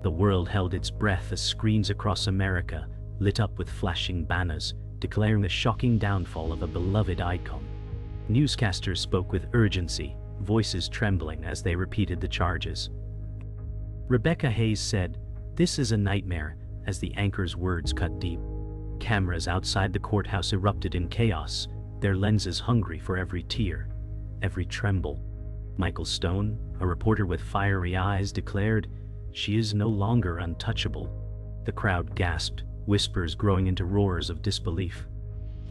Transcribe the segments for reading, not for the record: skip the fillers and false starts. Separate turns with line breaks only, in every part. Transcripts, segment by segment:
The world held its breath as screens across America lit up with flashing banners, declaring the shocking downfall of a beloved icon. Newscasters spoke with urgency, voices trembling as they repeated the charges. Rebecca Hayes said, "This is a nightmare," as the anchor's words cut deep. Cameras outside the courthouse erupted in chaos, their lenses hungry for every tear, every tremble. Michael Stone, a reporter with fiery eyes, declared, "She is no longer untouchable." The crowd gasped, whispers growing into roars of disbelief.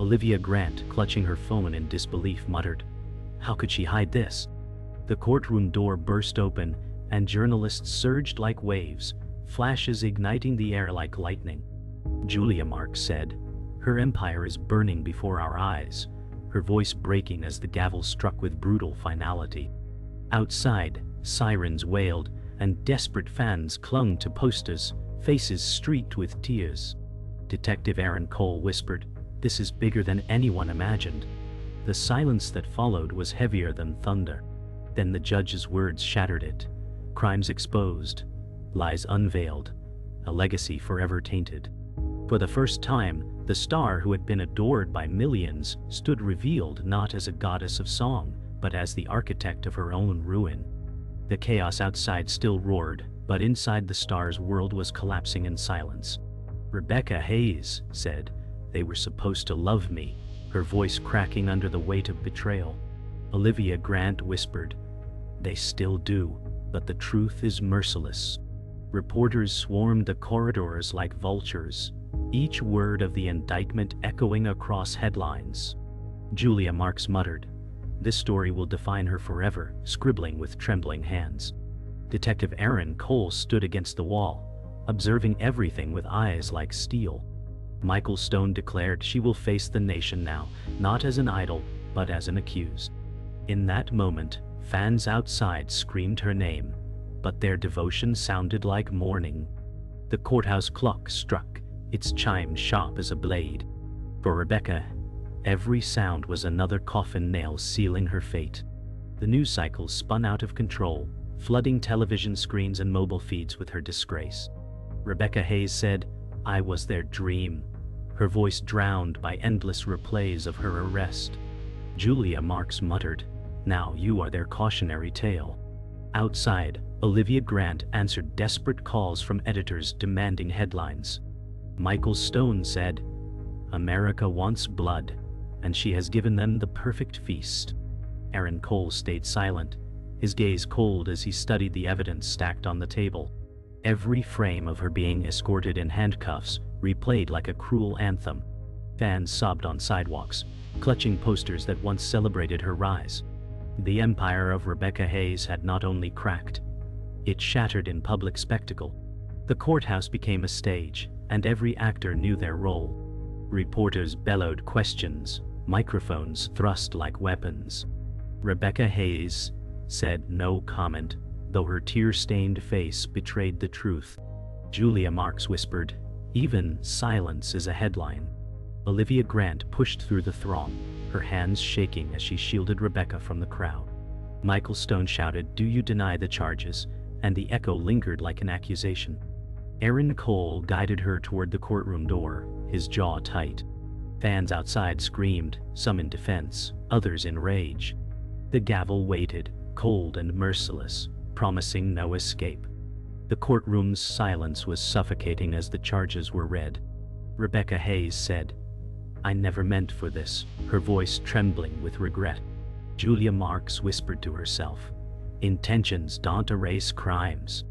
Olivia Grant, clutching her phone in disbelief, muttered, "How could she hide this?" The courtroom door burst open, and journalists surged like waves, flashes igniting the air like lightning. Julia Marks said, "Her empire is burning before our eyes," her voice breaking as the gavel struck with brutal finality. Outside, sirens wailed, and desperate fans clung to posters, faces streaked with tears. Detective Aaron Cole whispered, "This is bigger than anyone imagined." The silence that followed was heavier than thunder. Then the judge's words shattered it. Crimes exposed, lies unveiled, a legacy forever tainted. For the first time, the star who had been adored by millions stood revealed not as a goddess of song, but as the architect of her own ruin. The chaos outside still roared, but inside the star's world was collapsing in silence. Rebecca Hayes said, "They were supposed to love me," her voice cracking under the weight of betrayal. Olivia Grant whispered, "They still do, but the truth is merciless." Reporters swarmed the corridors like vultures, each word of the indictment echoing across headlines. Julia Marks muttered, "This story will define her forever," scribbling with trembling hands. Detective Aaron Cole stood against the wall, observing everything with eyes like steel. Michael Stone declared, "She will face the nation now, not as an idol, but as an accused." In that moment, fans outside screamed her name, but their devotion sounded like mourning. The courthouse clock struck, its chime sharp as a blade. For Rebecca, every sound was another coffin nail sealing her fate. The news cycle spun out of control, flooding television screens and mobile feeds with her disgrace. Rebecca Hayes said, "I was their dream," her voice drowned by endless replays of her arrest. Julia Marks muttered, "Now you are their cautionary tale." Outside, Olivia Grant answered desperate calls from editors demanding headlines. Michael Stone said, "America wants blood, and she has given them the perfect feast." Aaron Cole stayed silent, his gaze cold as he studied the evidence stacked on the table. Every frame of her being escorted in handcuffs replayed like a cruel anthem. Fans sobbed on sidewalks, clutching posters that once celebrated her rise. The empire of Rebecca Hayes had not only cracked, it shattered in public spectacle. The courthouse became a stage, and every actor knew their role. Reporters bellowed questions, microphones thrust like weapons. Rebecca Hayes said no comment, though her tear-stained face betrayed the truth. Julia Marks whispered, "Even silence is a headline." Olivia Grant pushed through the throng, her hands shaking as she shielded Rebecca from the crowd. Michael Stone shouted, "Do you deny the charges?" And the echo lingered like an accusation. Aaron Cole guided her toward the courtroom door, his jaw tight. Fans outside screamed, some in defense, others in rage. The gavel waited, cold and merciless, promising no escape. The courtroom's silence was suffocating as the charges were read. Rebecca Hayes said, "I never meant for this," her voice trembling with regret. Julia Marks whispered to herself, "Intentions don't erase crimes."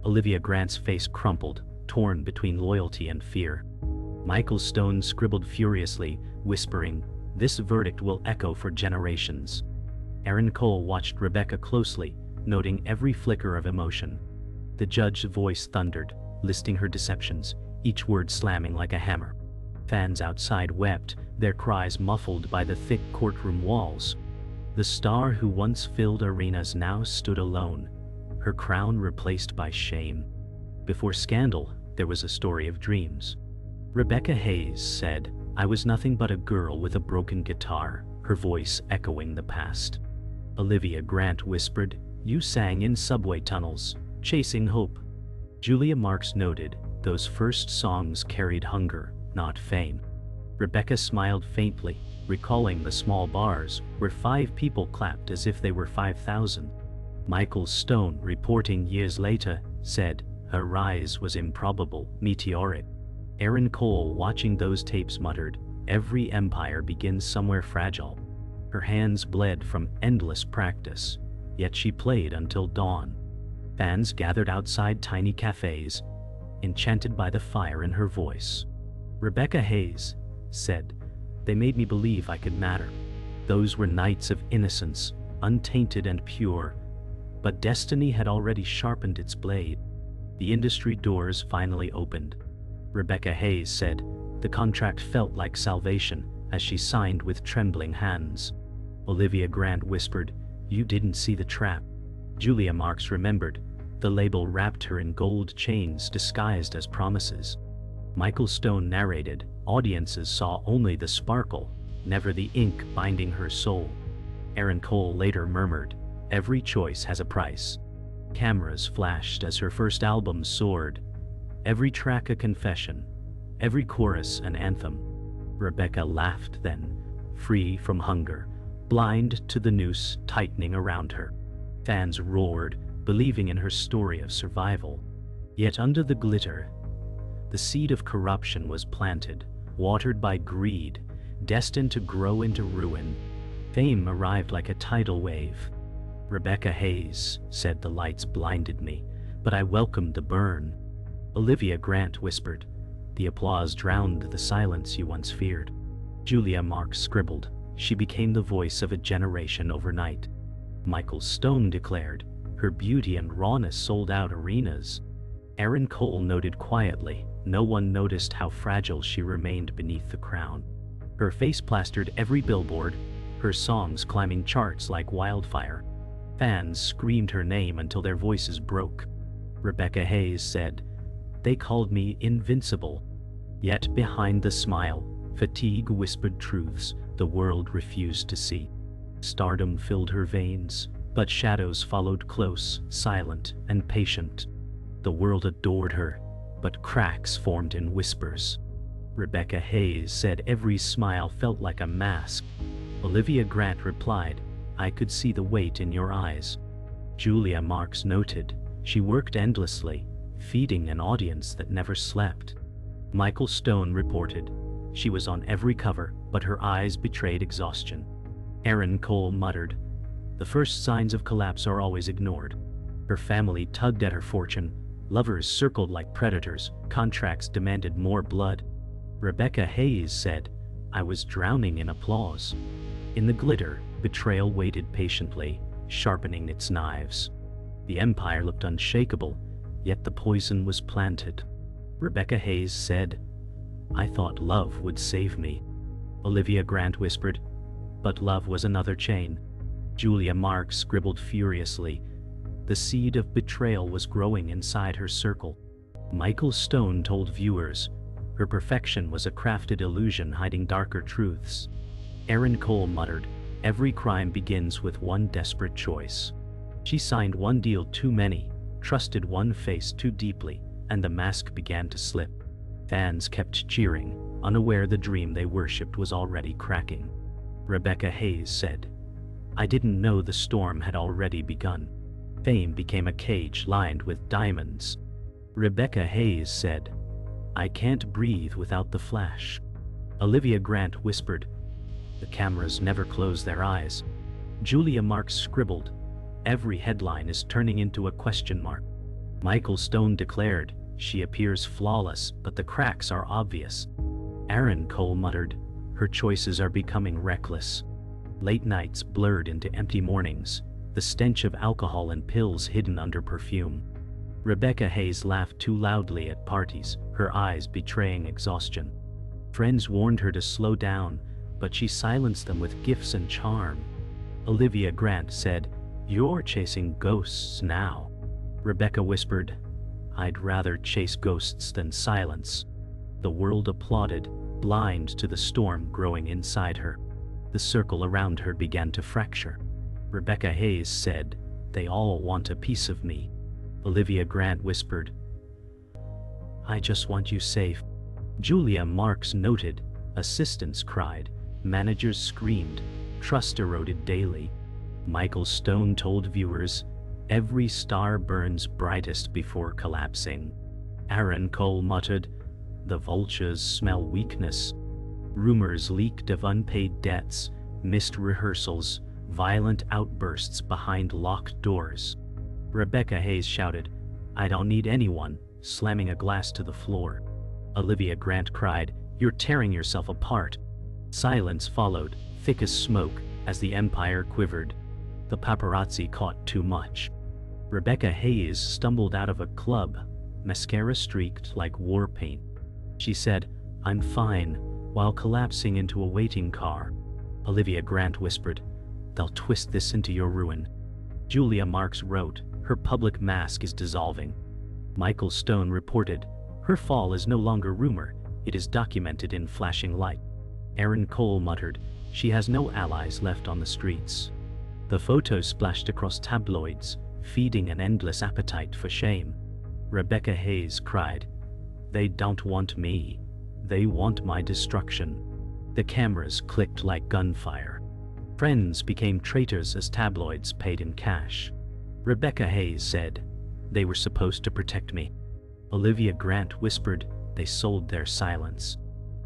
Olivia Grant's face crumpled, torn between loyalty and fear. Michael Stone scribbled furiously, whispering, "This verdict will echo for generations." Aaron Cole watched Rebecca closely, noting every flicker of emotion. The judge's voice thundered, listing her deceptions, each word slamming like a hammer. Fans outside wept, their cries muffled by the thick courtroom walls. The star who once filled arenas now stood alone, her crown replaced by shame. Before scandal, there was a story of dreams. Rebecca Hayes said, "I was nothing but a girl with a broken guitar," her voice echoing the past. Olivia Grant whispered, "You sang in subway tunnels, chasing hope." Julia Marks noted, those first songs carried hunger, not fame. Rebecca smiled faintly, recalling the small bars where 5 people clapped as if they were 5,000. Michael Stone, reporting years later, said, her rise was improbable, meteoric. Aaron Cole, watching those tapes, muttered, every empire begins somewhere fragile. Her hands bled from endless practice, yet she played until dawn. Fans gathered outside tiny cafes, enchanted by the fire in her voice. Rebecca Hayes said, they made me believe I could matter. Those were nights of innocence, untainted and pure, but destiny had already sharpened its blade. The industry doors finally opened. Rebecca Hayes said, the contract felt like salvation as she signed with trembling hands. Olivia Grant whispered, you didn't see the trap. Julia Marks remembered, the label wrapped her in gold chains disguised as promises. Michael Stone narrated, audiences saw only the sparkle, never the ink binding her soul. Aaron Cole later murmured, every choice has a price. Cameras flashed as her first album soared, every track a confession, every chorus an anthem. Rebecca laughed then, free from hunger, blind to the noose tightening around her. Fans roared, believing in her story of survival. Yet under the glitter, the seed of corruption was planted, watered by greed, destined to grow into ruin. Fame arrived like a tidal wave. Rebecca Hayes said, the lights blinded me, but I welcomed the burn. Olivia Grant whispered, the applause drowned the silence you once feared. Julia Marks scribbled, she became the voice of a generation overnight. Michael Stone declared, her beauty and rawness sold out arenas. Aaron Cole noted quietly, no one noticed how fragile she remained beneath the crown. Her face plastered every billboard, her songs climbing charts like wildfire. Fans screamed her name until their voices broke. Rebecca Hayes said, they called me invincible. Yet behind the smile, fatigue whispered truths the world refused to see. Stardom filled her veins, but shadows followed close, silent and patient. The world adored her, but cracks formed in whispers. Rebecca Hayes said every smile felt like a mask. Olivia Grant replied, I could see the weight in your eyes. Julia Marks noted, she worked endlessly, feeding an audience that never slept. Michael Stone reported, she was on every cover, but her eyes betrayed exhaustion. Aaron Cole muttered, the first signs of collapse are always ignored. Her family tugged at her fortune, lovers circled like predators, contracts demanded more blood. Rebecca Hayes said, I was drowning in applause. In the glitter, betrayal waited patiently, sharpening its knives. The empire looked unshakable, yet the poison was planted. Rebecca Hayes said, I thought love would save me. Olivia Grant whispered, but love was another chain. Julia Marks scribbled furiously, the seed of betrayal was growing inside her circle. Michael Stone told viewers, her perfection was a crafted illusion hiding darker truths. Aaron Cole muttered, every crime begins with one desperate choice. She signed one deal too many, trusted one face too deeply, and the mask began to slip. Fans kept cheering, unaware the dream they worshipped was already cracking. Rebecca Hayes said, I didn't know the storm had already begun. Fame became a cage lined with diamonds. Rebecca Hayes said, I can't breathe without the flash. Olivia Grant whispered, the cameras never close their eyes. Julia Marks scribbled, every headline is turning into a question mark. Michael Stone declared, she appears flawless, but the cracks are obvious. Aaron Cole muttered, her choices are becoming reckless. Late nights blurred into empty mornings, the stench of alcohol and pills hidden under perfume. Rebecca Hayes laughed too loudly at parties, her eyes betraying exhaustion. Friends warned her to slow down, but she silenced them with gifts and charm. Olivia Grant said, you're chasing ghosts now. Rebecca whispered, I'd rather chase ghosts than silence. The world applauded, blind to the storm growing inside her. The circle around her began to fracture. Rebecca Hayes said, they all want a piece of me. Olivia Grant whispered, I just want you safe. Julia Marks noted. Assistants cried. Managers screamed. Trust eroded daily. Michael Stone told viewers, every star burns brightest before collapsing. Aaron Cole muttered, the vultures smell weakness. Rumors leaked of unpaid debts, missed rehearsals, violent outbursts behind locked doors. Rebecca Hayes shouted, I don't need anyone, slamming a glass to the floor. Olivia Grant cried, you're tearing yourself apart. Silence followed, thick as smoke, as the empire quivered. The paparazzi caught too much. Rebecca Hayes stumbled out of a club, mascara streaked like war paint. She said, I'm fine, while collapsing into a waiting car. Olivia Grant whispered, they'll twist this into your ruin. Julia Marks wrote, her public mask is dissolving. Michael Stone reported, her fall is no longer rumor, it is documented in flashing light. Aaron Cole muttered, she has no allies left on the streets. The photos splashed across tabloids, feeding an endless appetite for shame. Rebecca Hayes cried, they don't want me. They want my destruction. The cameras clicked like gunfire. Friends became traitors as tabloids paid in cash. Rebecca Hayes said, they were supposed to protect me. Olivia Grant whispered, they sold their silence.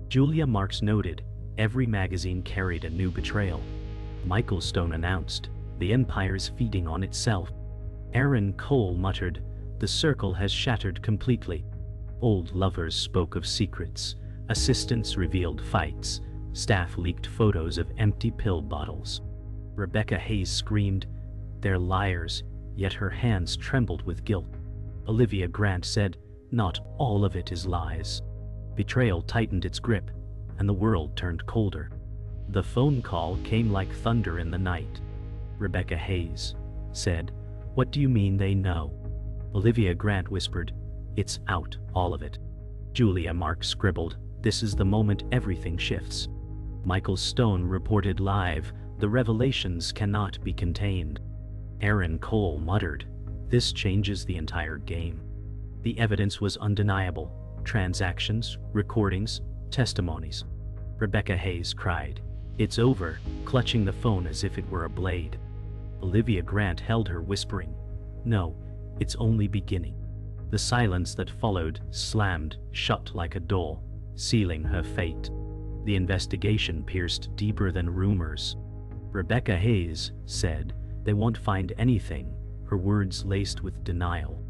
Julia Marks noted, every magazine carried a new betrayal. Michael Stone announced, the empire's feeding on itself. Aaron Cole muttered, the circle has shattered completely. Old lovers spoke of secrets, assistants revealed fights, staff leaked photos of empty pill bottles. Rebecca Hayes screamed, they're liars, yet her hands trembled with guilt. Olivia Grant said, not all of it is lies. Betrayal tightened its grip, and the world turned colder. The phone call came like thunder in the night. Rebecca Hayes said, what do you mean they know? Olivia Grant whispered, it's out, all of it. Julia Marks scribbled, this is the moment everything shifts. Michael Stone reported live, the revelations cannot be contained. Aaron Cole muttered, this changes the entire game. The evidence was undeniable, transactions, recordings, testimonies. Rebecca Hayes cried, it's over, clutching the phone as if it were a blade. Olivia Grant held her, whispering, no, it's only beginning. The silence that followed slammed shut like a door, sealing her fate. The investigation pierced deeper than rumors. Rebecca Hayes said, they won't find anything, her words laced with denial.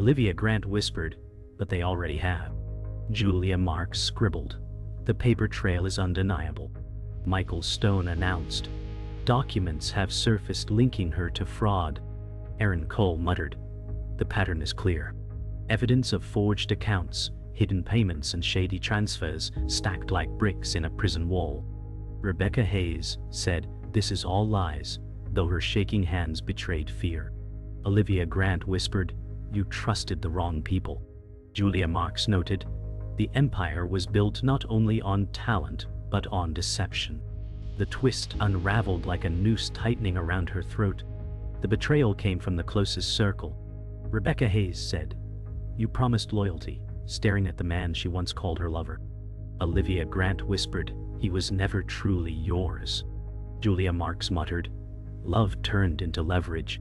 Olivia Grant whispered, but they already have. Julia Marks scribbled, the paper trail is undeniable. Michael Stone announced, documents have surfaced linking her to fraud. Aaron Cole muttered, the pattern is clear. Evidence of forged accounts, hidden payments and shady transfers stacked like bricks in a prison wall. Rebecca Hayes said, this is all lies, though her shaking hands betrayed fear. Olivia Grant whispered, you trusted the wrong people. Julia Marks noted, the empire was built not only on talent, but on deception. The twist unraveled like a noose tightening around her throat. The betrayal came from the closest circle. Rebecca Hayes said, you promised loyalty, staring at the man she once called her lover. Olivia Grant whispered, he was never truly yours. Julia Marks muttered, love turned into leverage.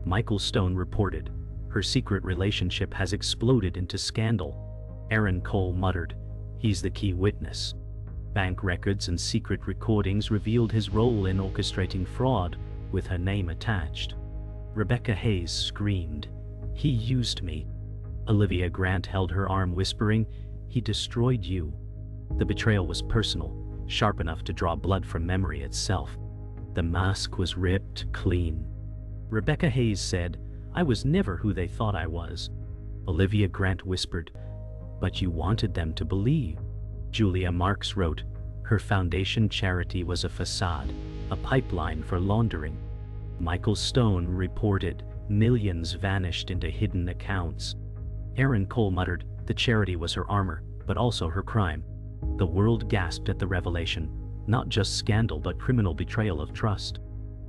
Michael Stone reported, her secret relationship has exploded into scandal. Aaron Cole muttered, he's the key witness. Bank records and secret recordings revealed his role in orchestrating fraud, with her name attached. Rebecca Hayes screamed, he used me. Olivia Grant held her arm, whispering, he destroyed you. The betrayal was personal, sharp enough to draw blood from memory itself. The mask was ripped clean. Rebecca Hayes said, I was never who they thought I was. Olivia Grant whispered, but you wanted them to believe. Julia Marks wrote, her foundation charity was a facade, a pipeline for laundering. Michael Stone reported, millions vanished into hidden accounts. Aaron Cole muttered, the charity was her armor, but also her crime. The world gasped at the revelation, not just scandal but criminal betrayal of trust.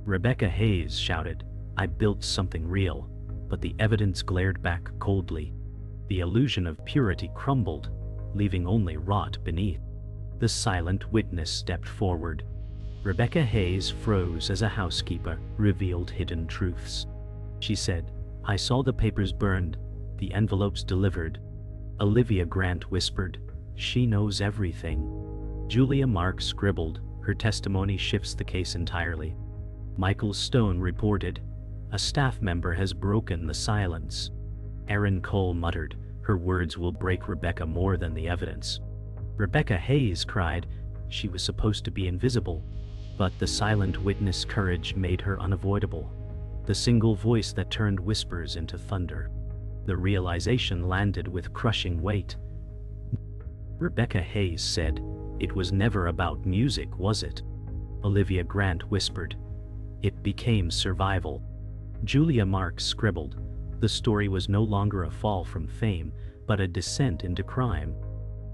Rebecca Hayes shouted, I built something real, but the evidence glared back coldly. The illusion of purity crumbled, leaving only rot beneath. The silent witness stepped forward. Rebecca Hayes froze as a housekeeper revealed hidden truths. She said, "I saw the papers burned, the envelopes delivered." Olivia Grant whispered, "She knows everything." Julia Marks scribbled, "Her testimony shifts the case entirely." Michael Stone reported, "A staff member has broken the silence." Aaron Cole muttered, "Her words will break Rebecca more than the evidence." Rebecca Hayes cried, "She was supposed to be invisible." But the silent witness' courage made her unavoidable. The single voice that turned whispers into thunder. The realization landed with crushing weight. Rebecca Hayes said, "It was never about music, was it?" Olivia Grant whispered, "It became survival." Julia Marks scribbled, "The story was no longer a fall from fame, but a descent into crime."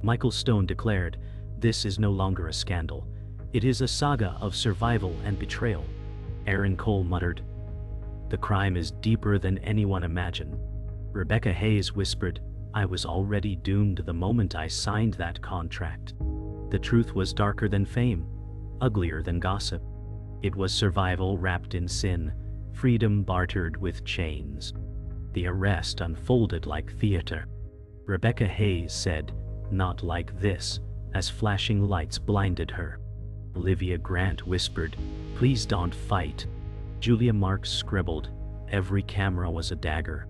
Michael Stone declared, "This is no longer a scandal. It is a saga of survival and betrayal." Aaron Cole muttered, "The crime is deeper than anyone imagined." Rebecca Hayes whispered, "I was already doomed the moment I signed that contract." The truth was darker than fame, uglier than gossip. It was survival wrapped in sin, freedom bartered with chains. The arrest unfolded like theater. Rebecca Hayes said, "Not like this," as flashing lights blinded her. Olivia Grant whispered, "Please don't fight." Julia Marks scribbled, "Every camera was a dagger."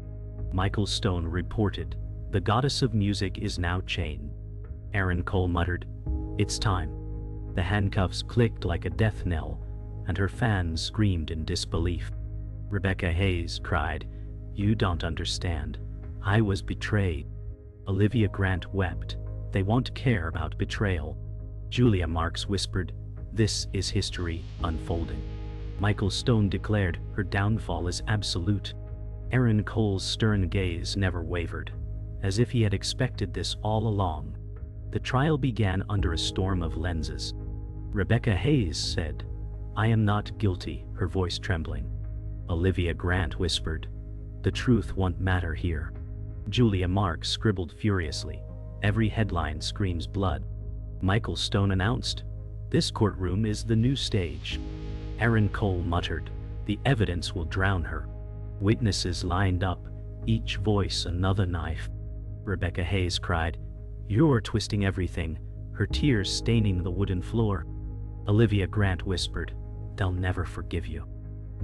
Michael Stone reported, "The goddess of music is now chained." Aaron Cole muttered, "It's time." The handcuffs clicked like a death knell, and her fans screamed in disbelief. Rebecca Hayes cried, "You don't understand. I was betrayed." Olivia Grant wept, "They won't care about betrayal." Julia Marks whispered, "This is history unfolding." Michael Stone declared, "Her downfall is absolute." Aaron Cole's stern gaze never wavered, as if he had expected this all along. The trial began under a storm of lenses. Rebecca Hayes said, "I am not guilty," her voice trembling. Olivia Grant whispered, "The truth won't matter here." Julia Marks scribbled furiously, "Every headline screams blood." Michael Stone announced, "This courtroom is the new stage." Aaron Cole muttered, "The evidence will drown her." Witnesses lined up, each voice another knife. Rebecca Hayes cried, "You're twisting everything," her tears staining the wooden floor. Olivia Grant whispered, "They'll never forgive you."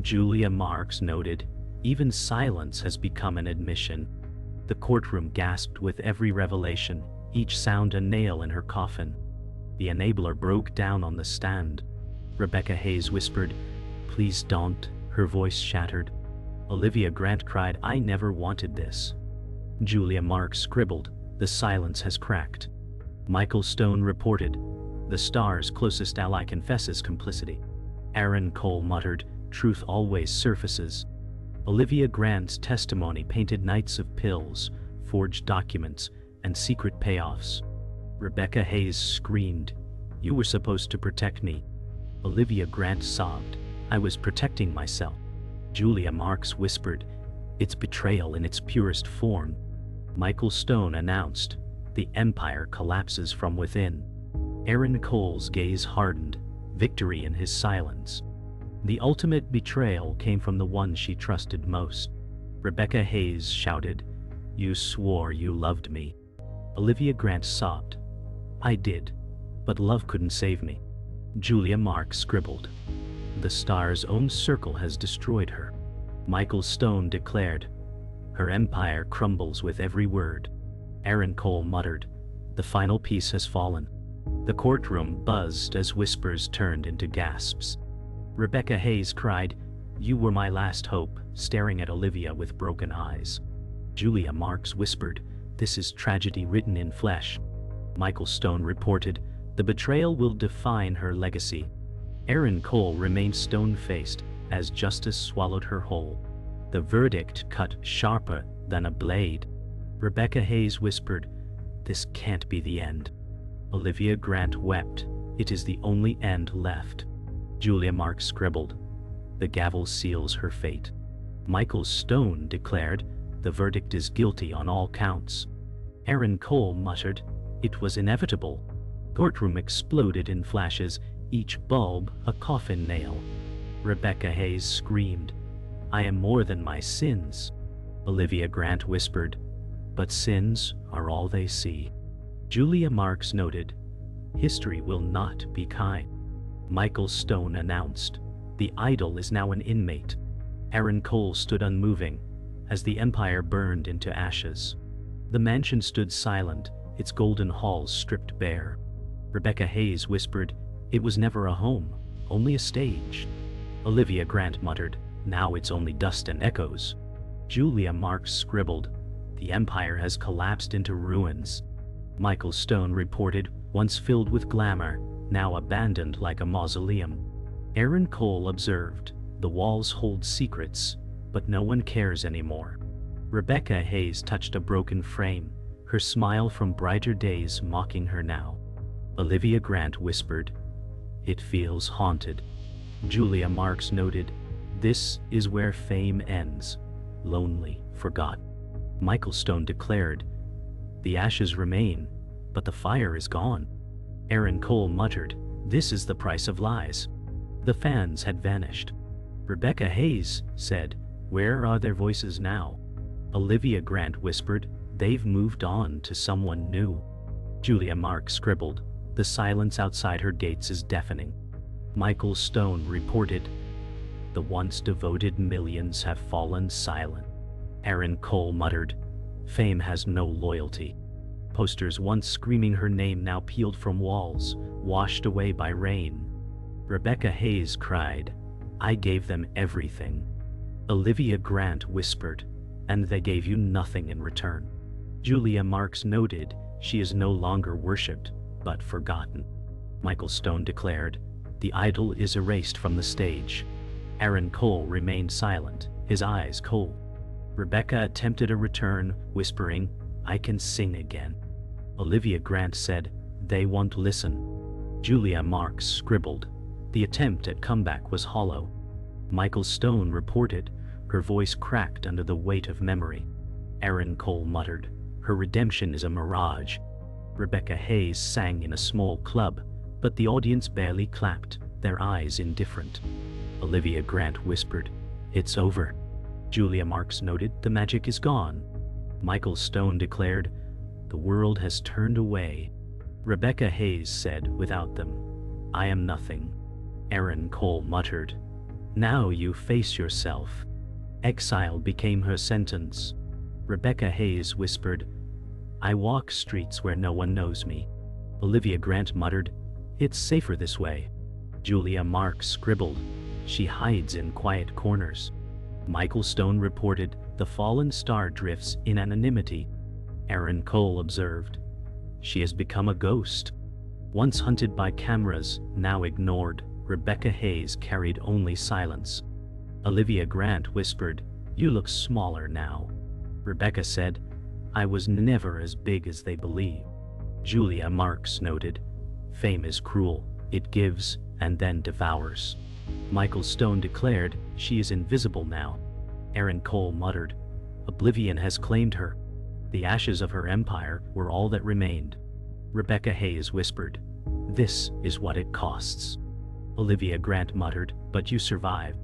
Julia Marks noted, "Even silence has become an admission." The courtroom gasped with every revelation, each sound a nail in her coffin. The enabler broke down on the stand. Rebecca Hayes whispered, "Please don't," her voice shattered. Olivia Grant cried, "I never wanted this." Julia Marks scribbled, "The silence has cracked." Michael Stone reported, "The star's closest ally confesses complicity." Aaron Cole muttered, "Truth always surfaces." Olivia Grant's testimony painted nights of pills, forged documents, and secret payoffs. Rebecca Hayes screamed, "You were supposed to protect me." Olivia Grant sobbed, "I was protecting myself." Julia Marks whispered, "It's betrayal in its purest form." Michael Stone announced, "The empire collapses from within." Aaron Cole's gaze hardened, victory in his silence. The ultimate betrayal came from the one she trusted most. Rebecca Hayes shouted, "You swore you loved me." Olivia Grant sobbed, "I did, but love couldn't save me." Julia Marks scribbled, "The star's own circle has destroyed her." Michael Stone declared, "Her empire crumbles with every word." Aaron Cole muttered, "The final piece has fallen." The courtroom buzzed as whispers turned into gasps. Rebecca Hayes cried, "You were my last hope," staring at Olivia with broken eyes. Julia Marks whispered, "This is tragedy written in flesh." Michael Stone reported, "The betrayal will define her legacy." Aaron Cole remained stone-faced as justice swallowed her whole. The verdict cut sharper than a blade. Rebecca Hayes whispered, "This can't be the end." Olivia Grant wept, "It is the only end left." Julia Marks scribbled, "The gavel seals her fate." Michael Stone declared, "The verdict is guilty on all counts." Aaron Cole muttered, "It was inevitable." Courtroom exploded in flashes, each bulb a coffin nail. Rebecca Hayes screamed, "I am more than my sins." Olivia Grant whispered, "But sins are all they see." Julia Marks noted, "History will not be kind." Michael Stone announced, "The idol is now an inmate." Aaron Cole stood unmoving as the empire burned into ashes. The mansion stood silent, its golden halls stripped bare. Rebecca Hayes whispered, "It was never a home, only a stage." Olivia Grant muttered, "Now it's only dust and echoes." Julia Marks scribbled, "The empire has collapsed into ruins." Michael Stone reported, "Once filled with glamour, now abandoned like a mausoleum." Aaron Cole observed, "The walls hold secrets, but no one cares anymore." Rebecca Hayes touched a broken frame, her smile from brighter days mocking her now. Olivia Grant whispered, "It feels haunted." Julia Marks noted, "This is where fame ends, lonely, forgotten." Michael Stone declared, "The ashes remain, but the fire is gone." Aaron Cole muttered, "This is the price of lies." The fans had vanished. Rebecca Hayes said, "Where are their voices now?" Olivia Grant whispered, "They've moved on to someone new." Julia Marks scribbled, "The silence outside her gates is deafening." Michael Stone reported, "The once devoted millions have fallen silent." Aaron Cole muttered, "Fame has no loyalty." Posters once screaming her name now peeled from walls, washed away by rain. Rebecca Hayes cried, "I gave them everything." Olivia Grant whispered, "And they gave you nothing in return." Julia Marks noted, "She is no longer worshipped, but forgotten." Michael Stone declared, "The idol is erased from the stage." Aaron Cole remained silent, his eyes cold. Rebecca attempted a return, whispering, "I can sing again." Olivia Grant said, "They won't listen." Julia Marks scribbled, "The attempt at comeback was hollow." Michael Stone reported, her voice cracked under the weight of memory. Aaron Cole muttered, "Her redemption is a mirage." Rebecca Hayes sang in a small club, but the audience barely clapped, their eyes indifferent. Olivia Grant whispered, "It's over." Julia Marks noted, "The magic is gone." Michael Stone declared, "The world has turned away." Rebecca Hayes said, "Without them, I am nothing." Aaron Cole muttered, "Now you face yourself." Exile became her sentence. Rebecca Hayes whispered, "I walk streets where no one knows me." Olivia Grant muttered, "It's safer this way." Julia Marks scribbled, "She hides in quiet corners." Michael Stone reported, "The fallen star drifts in anonymity." Aaron Cole observed, "She has become a ghost." Once hunted by cameras, now ignored, Rebecca Hayes carried only silence. Olivia Grant whispered, "You look smaller now." Rebecca said, "I was never as big as they believe." Julia Marks noted, "Fame is cruel, it gives and then devours." Michael Stone declared, "She is invisible now." Aaron Cole muttered, "Oblivion has claimed her." The ashes of her empire were all that remained. Rebecca Hayes whispered, "This is what it costs." Olivia Grant muttered, "But you survived."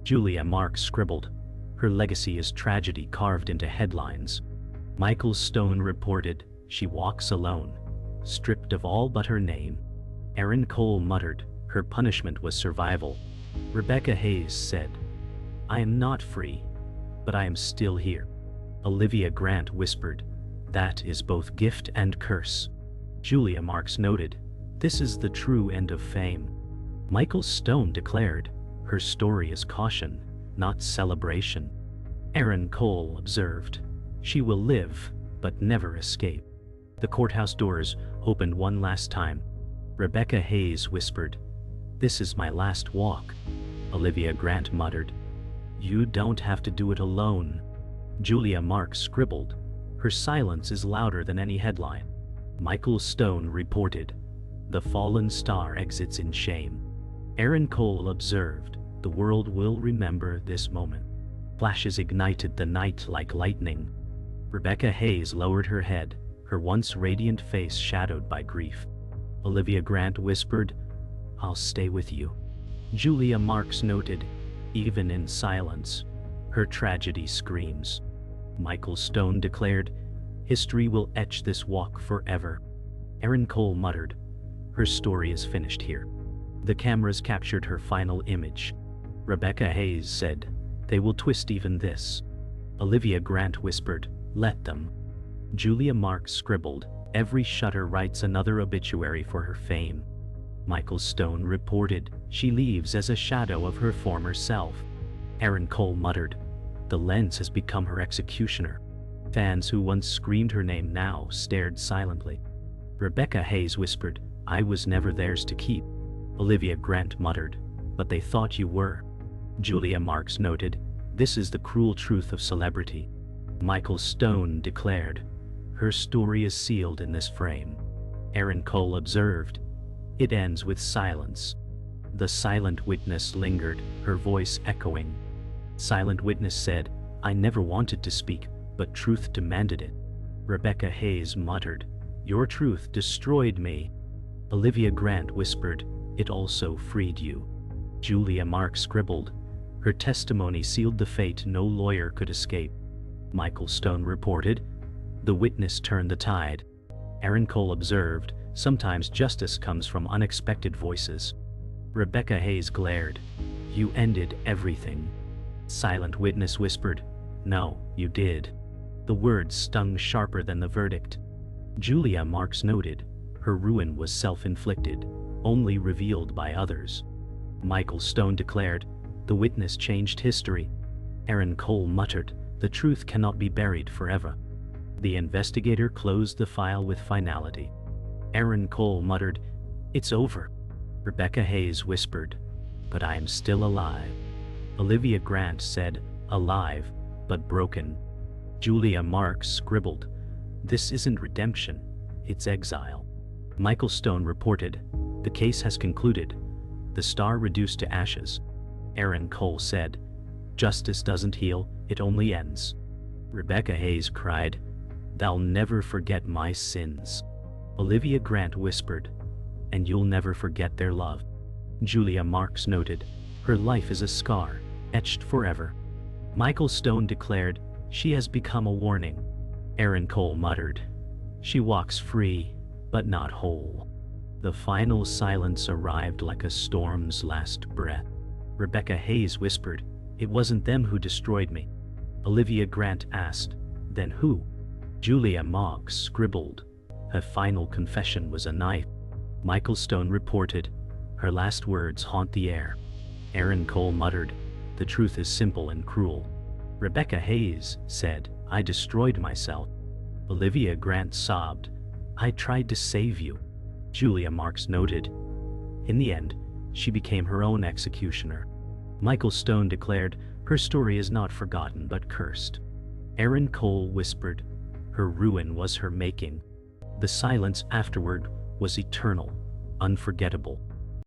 Julia Marks scribbled, "Her legacy is tragedy carved into headlines." Michael Stone reported, "She walks alone, stripped of all but her name." Aaron Cole muttered, "Her punishment was survival." Rebecca Hayes said, "I am not free, but I am still here." Olivia Grant whispered, "That is both gift and curse." Julia Marks noted, "This is the true end of fame." Michael Stone declared, "Her story is caution, not celebration." Aaron Cole observed, "She will live, but never escape." The courthouse doors opened one last time. Rebecca Hayes whispered, "This is my last walk." Olivia Grant muttered, "You don't have to do it alone." Julia Marks scribbled, "Her silence is louder than any headline." Michael Stone reported, "The fallen star exits in shame." Aaron Cole observed, "The world will remember this moment." Flashes ignited the night like lightning. Rebecca Hayes lowered her head, her once radiant face shadowed by grief. Olivia Grant whispered, "I'll stay with you." Julia Marks noted, "Even in silence, her tragedy screams." Michael Stone declared, "History will etch this walk forever." Erin Cole muttered, "Her story is finished here." The cameras captured her final image. Rebecca Hayes said, "They will twist even this." Olivia Grant whispered, "Let them." Julia Marks scribbled, "Every shutter writes another obituary for her fame." Michael Stone reported, "She leaves as a shadow of her former self." Erin Cole muttered, "The lens has become her executioner." Fans who once screamed her name now stared silently. Rebecca Hayes whispered, "I was never theirs to keep." Olivia Grant muttered, "But they thought you were." Julia Marks noted, "This is the cruel truth of celebrity." Michael Stone declared, "Her story is sealed in this frame." Erin Cole observed, "It ends with silence." The silent witness lingered, her voice echoing. Silent witness said, "I never wanted to speak, but truth demanded it." Rebecca Hayes muttered, "Your truth destroyed me." Olivia Grant whispered, "It also freed you." Julia Marks scribbled, "Her testimony sealed the fate no lawyer could escape." Michael Stone reported, "The witness turned the tide." Erin Cole observed, "Sometimes justice comes from unexpected voices." Rebecca Hayes glared, "You ended everything." Silent witness whispered, "No, you did." The words stung sharper than the verdict. Julia Marks noted, "Her ruin was self-inflicted, only revealed by others." Michael Stone declared, "The witness changed history." Erin Cole muttered, "The truth cannot be buried forever." The investigator closed the file with finality. Erin Cole muttered, "It's over." Rebecca Hayes whispered, "But I am still alive." Olivia Grant said, "Alive, but broken." Julia Marks scribbled, "This isn't redemption, it's exile." Michael Stone reported, "The case has concluded. The star reduced to ashes." Erin Cole said, "Justice doesn't heal, it only ends." Rebecca Hayes cried, "Thou never forget my sins." Olivia Grant whispered, "And you'll never forget their love." Julia Marks noted, "Her life is a scar, etched forever." Michael Stone declared, "She has become a warning." Erin Cole muttered, "She walks free, but not whole." The final silence arrived like a storm's last breath. Rebecca Hayes whispered, "It wasn't them who destroyed me." Olivia Grant asked, "Then who?" Julia Marks scribbled, "Her final confession was a knife." Michael Stone reported, "Her last words haunt the air." Erin Cole muttered, "The truth is simple and cruel." Rebecca Hayes said, "I destroyed myself." Olivia Grant sobbed, "I tried to save you." Julia Marks noted, "In the end, she became her own executioner." Michael Stone declared, "Her story is not forgotten but cursed." Erin Cole whispered, "Her ruin was her making." The silence afterward was eternal, unforgettable.